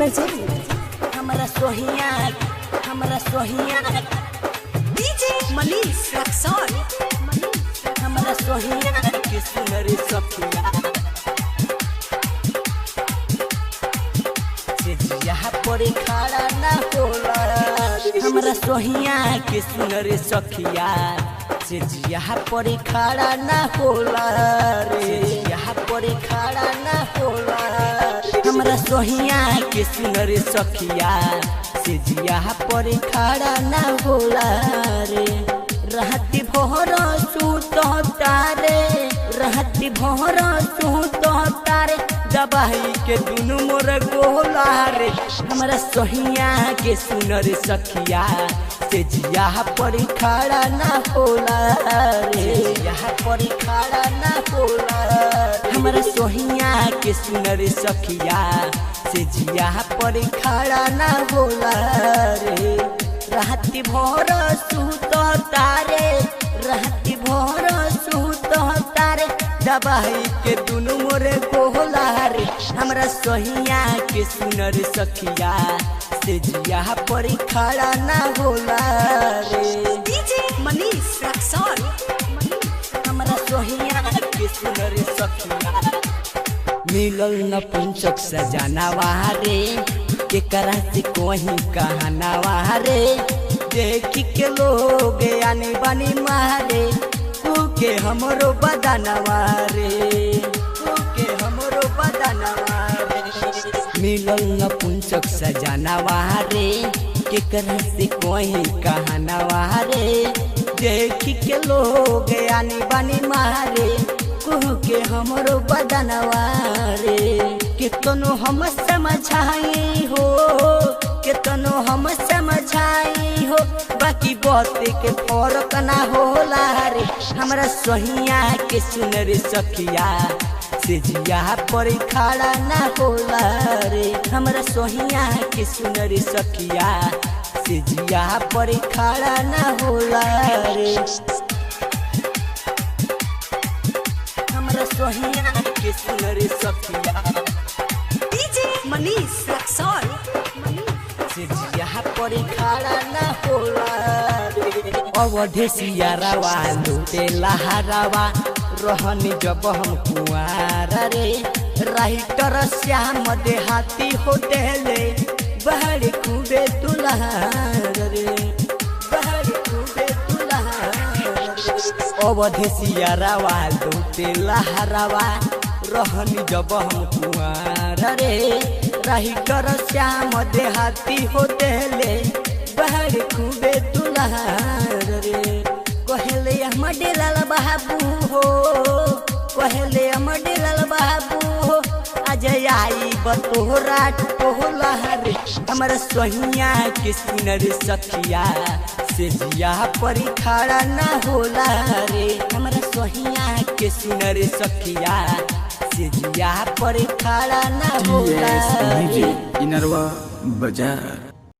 Present हमरा सोहिया DJ Manish Raxaul हमरा सोहिया के सुनर सखिया से यहाँ पर खड़ा ना होला हमरा सोहिया के सुनर सखिया से यहाँ पर खड़ा ना होला रे यहाँ पर खड़ा ना होला हमरा सोहिया के सुनर सखिया से यहाँ पर खड़ा ना होला रे रहती भोर सूत तारे रहती भोर सूत तारे दबाई के दुनु मोर गोला रे हमरा सोहिया के सुनर सखिया से यहाँ पर खड़ा ना होला रे यहाँ पर खड़ा ना होला हमरा सोहिया के सुनर सखिया से यहाँ पर खड़ा ना होला रे रहती भोर सूत तारे रहती भोर सूत तारे दबाई के दुनु मोरे गोला रे हमरा सोहिया के सुनर सखिया से यहाँ पर खड़ा ना होला रे डीजे मनीष रक्सौल हमरा सोहिया के सुनर सखिया मिलल न पंचक सजनावा रे केकरा से कोही कहनावा रे देखी के लोग आने बानी मारे तू के हमरो बदनवा रे तू के हमरो बदनवा रे मिलल न पुंचक सजनावा रे केकरा से कोही कहनावा रे देखी के लोग आने बानी मारे तू के हमरो बदनवा रे कितनो हम समझाई हो कितनो हम समझाई हो बाकी बात के फर्क ना होला रे हमरा सोहिया के सुनर सखिया से यहाँ पर खड़ा ना होला रे हमरा सोहिया के सुनर सखिया से यहाँ पर खड़ा ना होला रे हमरा सोहिया के सुनर सखिया डीजे मनीष रक्सौल से यहाँ पर खड़ा ना होला रे अवधेसिया रवा लूटे लहरावा रहनी जब हम कुआरा रे राइटर श्याम देहाती होटेले बहर खूबे दुल्हार रे बहर खूबे दुल्हार अवधेसिया रवा लूटे लहरावा रहनी जब हम कुआरा रे राइटर श्याम देहाती होटेले बहर खूबे दुल्हार रे कहले हम डेलाल बाबू हो कहले हम डेलाल बाबू हो आज आई बतोरा टोला रे हमरा सोहिया के सुनर सखिया से यहाँ पर खड़ा ना होला रे हमरा सोहिया के सुनर सखिया से यहाँ पर खड़ा ना होला रे इनरवा बाजार।